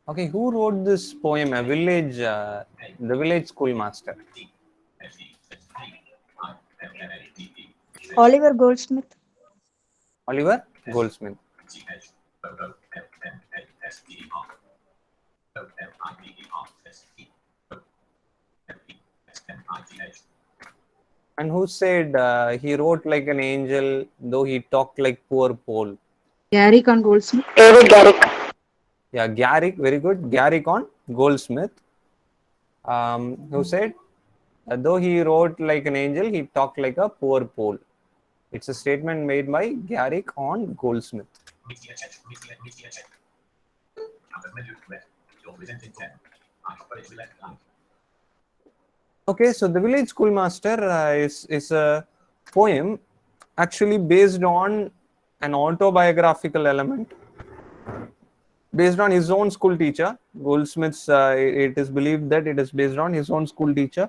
Okay, who wrote this poem? The village schoolmaster. Oliver Goldsmith. Oliver Goldsmith. And who said he wrote like an angel, though he talked like poor Paul? Garrick on Goldsmith. David Garrick. Yeah, Garrick, very good. Garrick on Goldsmith. Who said, though he wrote like an angel, he talked like a poor Paul. It's a statement made by Garrick on Goldsmith. Okay, so the village schoolmaster is a poem actually based on an autobiographical element, based on his own school teacher. Goldsmith's, it is believed that it is based on his own school teacher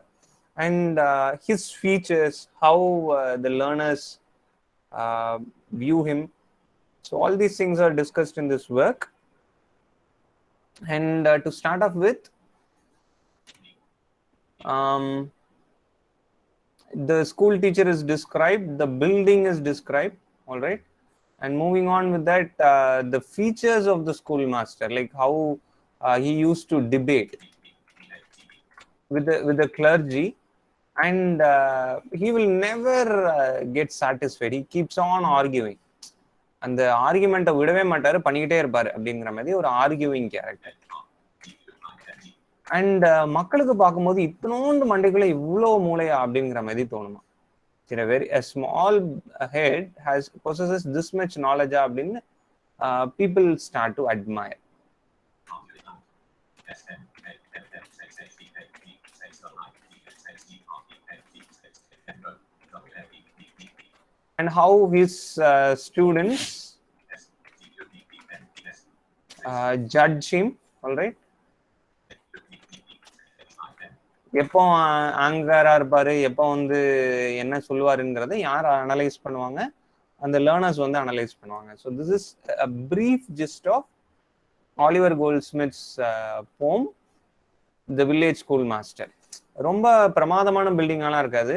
and his features, how the learners view him. So all these things are discussed in this work. And to start off with, the school teacher is described, the building is described, all right. And moving on with that, the features of the schoolmaster, like how he used to debate with the clergy, and he will never get satisfied. He keeps on arguing. அந்த ஆர்குமெண்ட்டை விடவே மாட்டாரு, பண்ணிக்கிட்டே இருப்பாரு அப்படிங்கிற மாதிரி ஒரு arguing character. And மக்களுக்கு பார்க்கும்போது இத்தனோண்டு மண்டைக்குள்ள இவ்வளவு மூளையா அப்படிங்கிற மாதிரி தோணுமா. A small head possesses this much knowledge அப்படின்னு people start to admire. And how his students judge him, all right. எப்போ ஆங்கரா இருப்பாரு, எப்போ வந்து என்ன சொல்லுவாருங்கிறத யார் அனலைஸ் பண்ணுவாங்க, அந்த லேர்னர்ஸ் வந்து அனலைஸ் பண்ணுவாங்க. So this is a brief gist of Oliver Goldsmith's poem the village school master. ரொம்ப பிரமாதமான பில்டிங்காலாம் இருக்காது,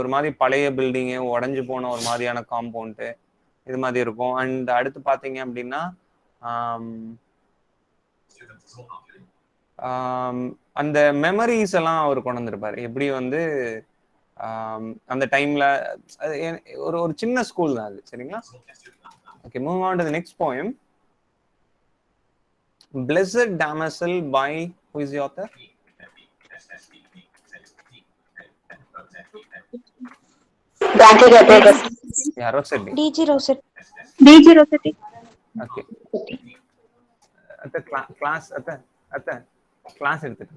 ஒரு மாதிரி பழைய பில்டிங்கு, உடஞ்சி போன ஒரு மாதிரியான காம்பவுண்டு, இது மாதிரி இருக்கும். அண்ட் அடுத்து பார்த்தீங்க அப்படின்னா அந்த மெமரிஸ் எல்லாம் அவர் கொண்டு வந்திருப்பாரு. எப்படி வந்து அந்த டைம்ல ஒரு சின்ன ஸ்கூல் தான் அது, சரிங்களா. Okay, move on to the next poem. Blessed Damozel by who is the author? Yeah, Rossetti. D.G. Rossetti. Okay. At the class எடுத்துட்டு.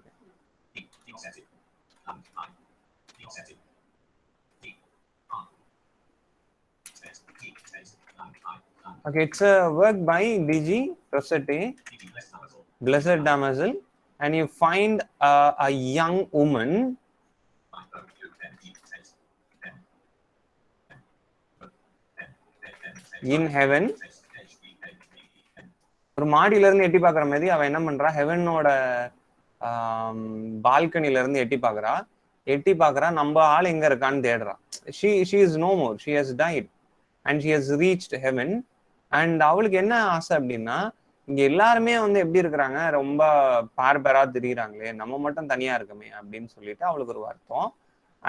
Okay, it's a work by D.G. Rossetti, Blessed Damozel, and you find a young woman in heaven. ஒரு மாடியில இருந்து எட்டி பாக்குற மாதிரி அவ என்ன பண்றா, ஹெவனோட பால்கனில இருந்து எட்டி பாக்குறா, நம்ம ஆள் எங்க இருக்கான்னு தேடுறா. she is no more, she has died and she has reached heaven. and அவளுக்கு என்ன ஆசை அப்படின்னா, இங்க எல்லாருமே வந்து எப்படி இருக்கிறாங்க, ரொம்ப பார்பரா திரியிறாங்களே, நம்ம மட்டும் தனியா இருக்கமே அப்படின்னு சொல்லிட்டு அவளுக்கு ஒரு வருத்தம்.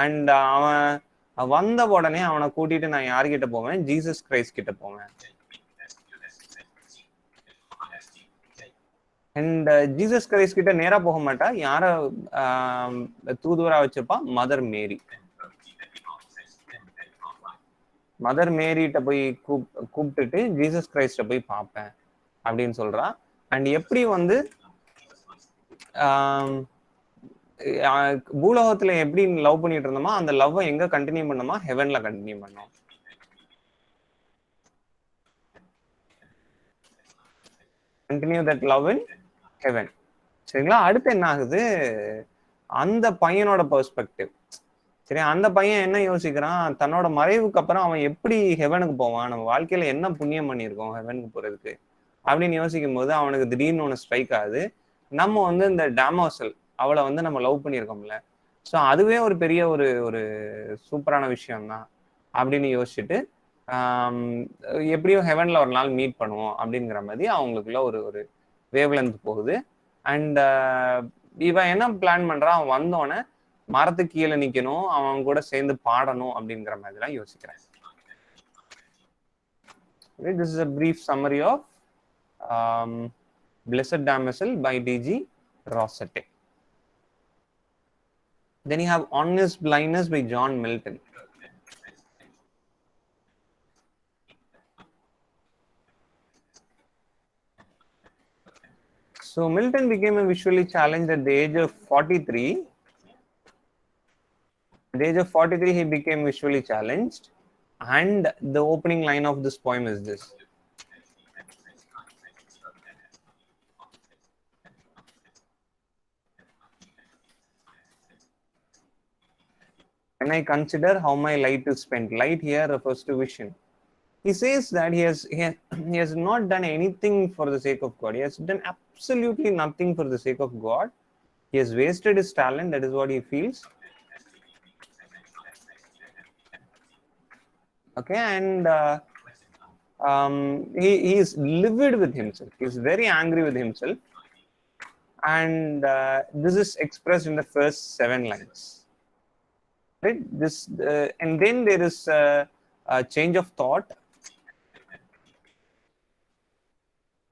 அண்ட் அவன் வந்த உடனே அவனை கூட்டிட்டு நான் யார்கிட்ட போவேன், ஜீசஸ் கிரைஸ்ட் கிட்ட போவேன். அண்ட் ஜீசஸ் கிரைஸ்ட் கிட்ட நேரா போக மாட்டா, யார தூதுவரா வச்சிருப்பா, மதர் மேரி. மதர் மேரிட்ட போய் கூப்பிட்டுட்டு ஜீசஸ் கிரைஸ்ட போய் பார்ப்பேன் அப்படின்னு சொல்றா. அண்ட் எப்படி வந்து பூலோகத்துல எப்படி லவ் பண்ணிட்டு இருந்தோமோ அந்த லவ் எங்க கண்டினியூ பண்ணோமா, ஹெவன்ல கண்டினியூ பண்ணோம். Continue that love in heaven. சரிங்களா? அடுத்து என்ன ஆகுது, அந்த பையனோட பெர்ஸ்பெக்டிவ். சரி, அந்த பையன் என்ன யோசிக்கிறான், தன்னோட மறைவுக்கு அப்புறம் அவன் எப்படி ஹெவனுக்கு போவான், நம்ம வாழ்க்கையில என்ன புண்ணியம் பண்ணியிருக்கோம் ஹெவனுக்கு போறதுக்கு அப்படின்னு யோசிக்கும் போது அவனுக்கு திடீர்னு ஒன்று ஸ்ட்ரைக் ஆகுது. நம்ம வந்து இந்த டாமோசல் அவளை வந்து நம்ம லவ் பண்ணியிருக்கோம்ல, ஸோ அதுவே ஒரு பெரிய ஒரு ஒரு சூப்பரான விஷயம்தான் அப்படின்னு யோசிச்சுட்டு எப்படியும் ஹெவன்ல ஒரு நாள் மீட் பண்ணுவோம் அப்படிங்கிற மாதிரி அவங்களுக்குள்ள ஒரு ஒரு வேவ்லென்த் போகுது. அண்ட் இவன் என்ன பிளான் பண்றான், அவன் வந்தோடனே மரத்துக்கு கீழே நிக்கணும், அவன் கூட சேர்ந்து பாடணும் அப்படிங்கிற மாதிரிலாம் யோசிக்கிறேன். This is a brief summary of Blessed Damozel by D.G. Rossetti. Then you have Honest Blindness by John Milton. So Milton became a visually challenged at the age of 43. At the age of 43, he became visually challenged. And the opening line of this poem is this. When I consider how my light is spent, light here refers to vision. He says that he has not done anything for the sake of God. He has done absolutely nothing for the sake of God. He has wasted his talent. That is what he feels. Okay, and he is livid with himself. He is very angry with himself. And this is expressed in the first 7 lines. Right? This and then there is a change of thought.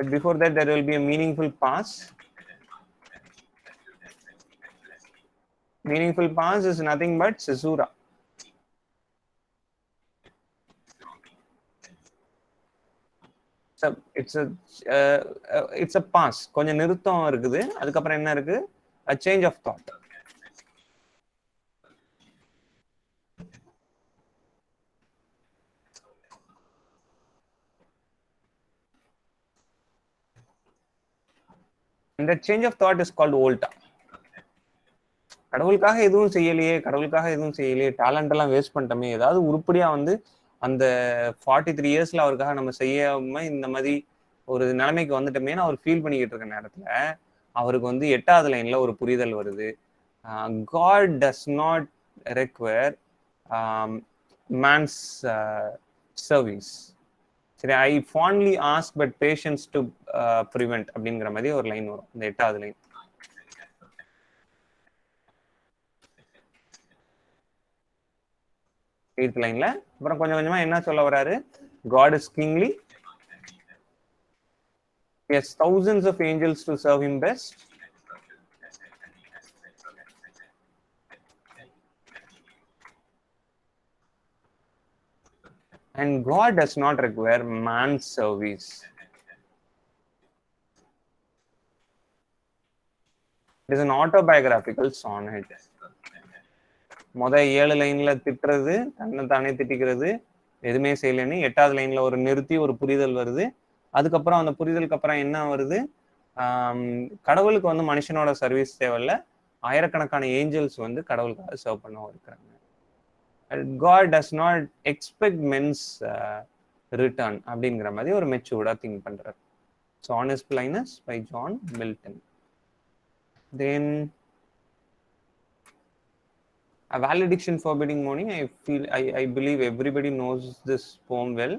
But before that, there will be a meaningful pause. Meaningful pause is nothing but caesura. So it's a pause. கொஞ்சம் நிறுத்தம் இருக்குது, அதுக்கப்புறம் என்ன இருக்கு, a change of thought. And that change of thought is called volta. கடவுளுக்காக எதுவும் செய்யலையே, talent எல்லாம் வேஸ்ட் பண்ணிட்டோமே, ஏதாவது உருப்படியா வந்து அந்த 43 இயர்ஸ்ல அவருக்காக நம்ம செய்யாம இந்த மாதிரி ஒரு நிலைமைக்கு வந்துட்டோமேன்னு அவர் ஃபீல் பண்ணிக்கிட்டு இருக்க நேரத்துல அவருக்கு வந்து 8வது லைன்ல ஒரு புரிதல் வருது. God does not require man's service. சரி, I fondly ask but patience to prevent அப்படிங்கிற மாதிரி ஒரு லைன் வரும், இந்த 8வது லைன். லைன்ல அப்புறம் கொஞ்சம் கொஞ்சமா என்ன சொல்ல வராரு, God is kingly. He has thousands of angels to serve him best. And God does not require man's service. It is an autobiographical sonnet. முதல் 7 லைன்ல திட்டுறது, தன்னை தானே திட்டிக்கிறது, எதுவுமே செய்யலன்னு 8வது லைன்ல ஒரு நிறுத்தி ஒரு புரிதல் வருது. அதுக்கப்புறம் அந்த புரிதலுக்கு அப்புறம் என்ன வருது, கடவுளுக்கு வந்து மனுஷனோட சர்வீஸ் தேவையில்ல, ஆயிரக்கணக்கான ஏஞ்சல்ஸ் வந்து கடவுளுக்காக சர்வ் பண்ண இருக்கிறாங்க. God does not expect men's return அப்படிங்கிற மாதிரி ஒரு மெச்சூர்டா திங்க் பண்றாரு. So Honest Blindness by John Milton. Then A Valediction Forbidding Mourning. I believe everybody knows this poem well.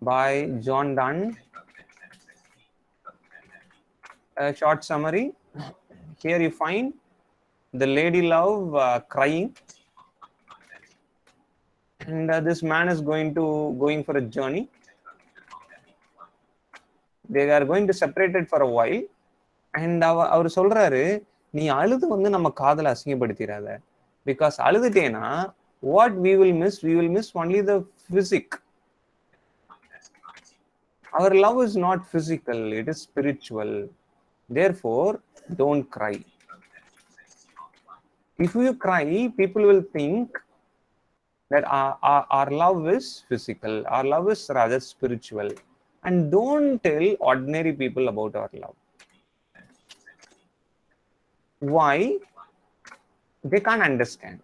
By John Donne. A short summary. Here you find the lady love crying, and this man is going for a journey. They are going to separate it for a while. And அவர் சொல்றாரு, நீ அழுது வந்து நம்ம காதலை அசிங்கப்படுத்திடாத, because அழுதுட்டேனா what we will miss only the physic. Our love is not physical, it is spiritual. Therefore, don't cry. If you cry, people will think that our love is physical, our love is rather spiritual. And don't tell ordinary people about our love. Why? They can't understand.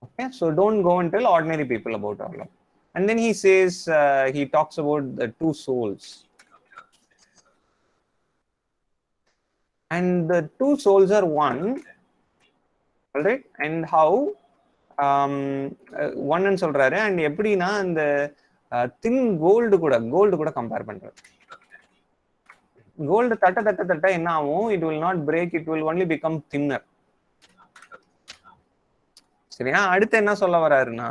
Okay, so don't go and tell ordinary people about our love. And then he says, he talks about the two souls. And the two souls are one, all right? And how ஒன்னு சொல்றாரு. And எப்படின்னா அந்த தின் gold கூட compare பண்றாரு. Gold தட்ட தட்ட தட்ட என்ன ஆகும்? It will not break, it will only become thinner. சரியா? அடுத்து என்ன சொல்ல வர்றாருன்னா,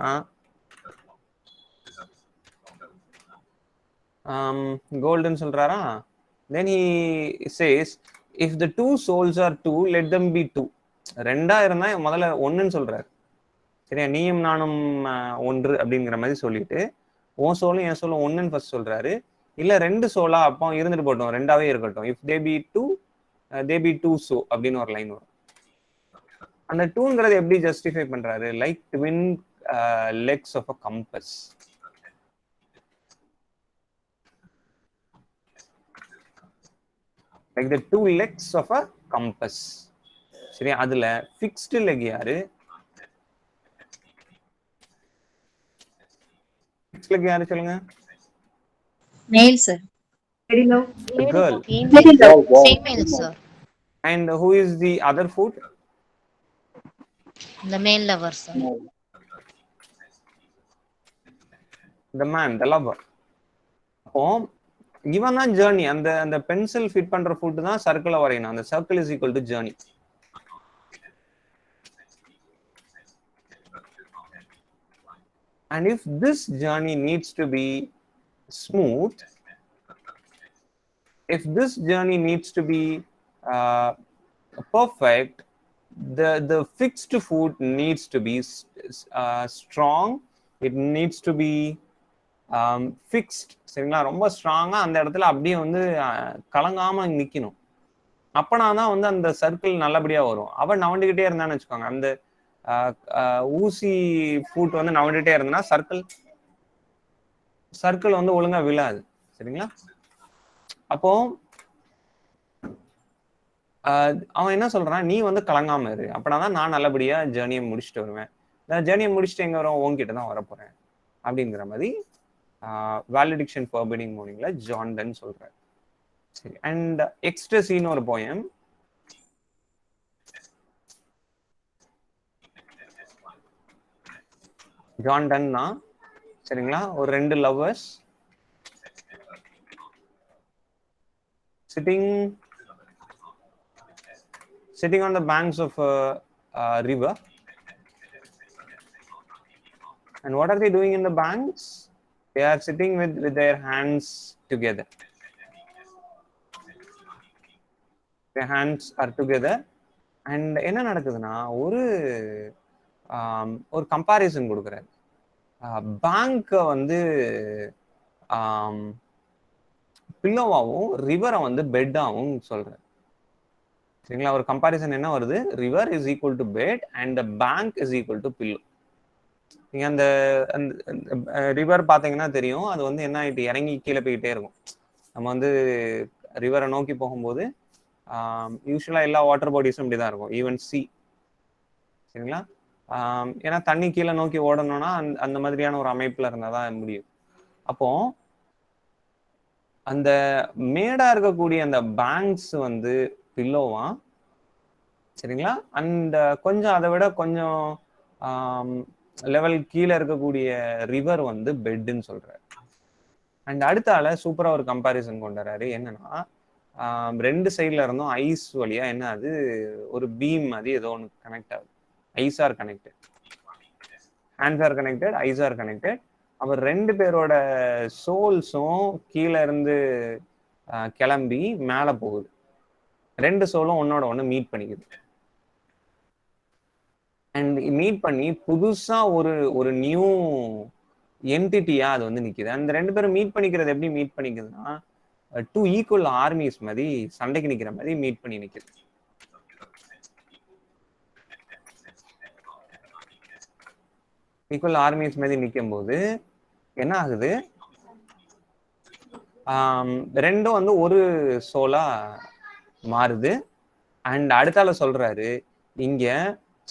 கோல்டுன்னு சொல்றாரா? Then he says, if the two souls are two, let them be two. ரெண்டா இருந்தா முதல்ல ஒன்னுன்னு சொல்றாரு. சரியா? நீயும் நானும் ஒன்று அப்படிங்கிற மாதிரி சொல்லிட்டு உன் சோலும் என் சோலும் ஒன்னுன்னு ஃபர்ஸ்ட் சொல்றாரு. இல்ல ரெண்டு சோலா அப்போ இருந்துட்டு போட்டோம், ரெண்டாவே இருக்கட்டும். If they be two, they be two so அப்படின்னு ஒரு லைன் வரும். அந்த டூங்கிறது எப்படி ஜஸ்டிஃபை பண்றாரு? Like twin legs of a compass. Like the two legs of a compass. சரி, அதுல ஃபிக்ஸ்டு லெக் யாரு? ஃபிக்ஸ்டு லெக் யாரு சொல்லுங்க? Male, sir. The girl. Female, sir. And who is the other foot? The male lover, sir. The man, the lover. அப்போ இவன் தான் journey. அந்த pencil fit பண்ற ஃபுட் தான் சர்க்கிளை வரையணும். அந்த circle is equal to journey. And if this journey needs to be smooth, if this journey needs to be perfect, the fixed foot needs to be strong. It needs to be fixed. சரிங்களா? ரொம்ப ஸ்ட்ராங்கா அந்த இடத்துல அப்படியே வந்து கலங்காம நிக்கணும். அப்பனா தான் வந்து அந்த சர்க்கிள் நல்லபடியா வரும். அவன் நவண்டுகிட்டே இருந்தான்னு வச்சுக்கோங்க, அந்த ஊசி ஃபுட் வந்து நவண்டுகிட்டே இருந்தா சர்க்கிள் வந்து ஒழுங்கா விழாது. சரிங்களா? அப்போ அவன் என்ன சொல்றான்? நீ வந்து கலங்காம இரு, அப்படின்னா நான் நல்லபடியா ஜேர்னியை முடிச்சுட்டு வருவேன். ஜேர்னியை முடிச்சுட்டு எங்க வரும்? உன்கிட்ட தான் வரப்போறேன் அப்படிங்கிற மாதிரி வேலிடிக்ஷன் ஃபர்பிடிங் மோர்னிங்ல ஜான் டன் சொல்றாரு. சரி, அண்ட் எக்ஸ்டசின்னு ஒரு போயம். ஜான் டன் தான். சரிங்களா? ஒரு ரெண்டு lovers sitting on the banks of a river. And what are they doing in the banks? They are sitting with their hands together. Their hands are together. And என்ன நடக்குதுன்னா, ஒரு comparison கொடுக்குறாரு. Bank வந்து பில்லோவாவும் ரிவரை வந்து பெட்டாவும் சொல்றாரு. சரிங்களா? ஒரு கம்பாரிசன் என்ன வருது? River is equal to bed and the bank is equal to pillow. நீங்க அந்த ரிவர் பாத்தீங்கன்னா தெரியும், அது வந்து என்ன ஆயிட்டு இறங்கி கீழே போயிட்டே இருக்கும். நம்ம வந்து ரிவரை நோக்கி போகும்போது யூஸ்வலா எல்லா வாட்டர் பாடிஸும் இப்படிதான் இருக்கும், ஈவன் சி. சரிங்களா? ஏன்னா தண்ணி கீழே நோக்கி ஓடணும்னா அந்த மாதிரியான ஒரு அமைப்புல இருந்தாதான் முடியும். அப்போ அந்த மேடா இருக்கக்கூடிய அந்த பேங்க்ஸ் வந்து பில்லோவா. சரிங்களா? அண்ட் கொஞ்சம் அதை விட கொஞ்சம் லெவல் கீழே இருக்கக்கூடிய ரிவர் வந்து பெட்டுன்னு சொல்றாரு. அண்ட் அடுத்தால சூப்பரா ஒரு கம்பாரிசன் கொண்டாரு. என்னன்னா, ரெண்டு சைட்ல இருந்தும் ஐஸ் வழியா என்ன அது ஒரு பீம் மாதிரி ஏதோ ஒன்று கனெக்ட் ஆகுது. Eyes are connected, hands are connected, eyes are connected. அவர் ரெண்டு பேரோட சோல்ஸும் கீழே இருந்து கிளம்பி மேலே போகுது. ரெண்டு சோலும் ஒன்னோட ஒன்று மீட் பண்ணிக்குது. அண்ட் மீட் பண்ணி புதுசா ஒரு ஒரு நியூ என்டிட்டியா அது வந்து நிக்குது. அந்த ரெண்டு பேரும் மீட் பண்ணிக்கிறது எப்படி மீட் பண்ணிக்குதுன்னா, டூ ஈக்குவல் ஆர்மிஸ் மாதிரி சண்டைக்கு நிக்கிற மாதிரி மீட் பண்ணி நிக்குது. ஈக்குவல் ஆர்மிஸ் மாதிரி நிற்கும் போது என்ன ஆகுது, ரெண்டும் வந்து ஒரு சோலா மாறுது. அண்ட் அடுத்தால சொல்றாரு, இங்க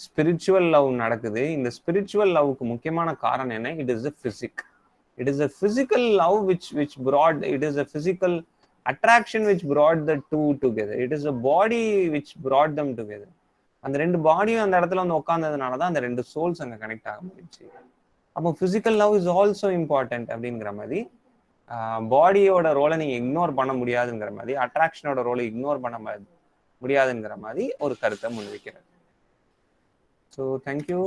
ஸ்பிரிச்சுவல் லவ் நடக்குது. இந்த ஸ்பிரிச்சுவல் லவ்க்கு முக்கியமான காரணம் என்ன? It is a physic. It is a physical love which brought, it is a physical attraction which brought the two together. It is a body which brought them together. அந்த ரெண்டு பாடியும் அந்த இடத்துல வந்து உட்கார்ந்ததுனால தான் அந்த ரெண்டு சோல்ஸ் அங்க கனெக்ட் ஆக முடிஞ்சுச்சு. அப்போ physical love is also important அப்படிங்கிற மாதிரி, பாடியோட ரோலை நீங்க இக்னோர் பண்ண முடியாதுங்கிற மாதிரி, அட்ராக்ஷனோட ரோலை இக்னோர் பண்ண முடியாதுங்கிற மாதிரி ஒரு கருத்தை முன்வைக்கிறது. So thank you.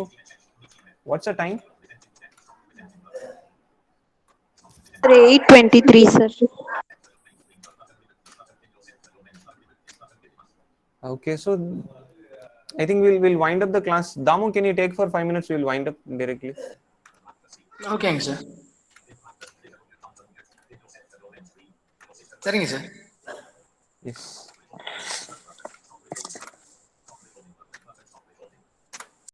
What's a time? 8:23, sir. Okay, so I think we'll wind up the class. Damu, can you take for 5 minutes? We'll wind up directly. ஓகேங்க சார். சரிங்க சார். Yes.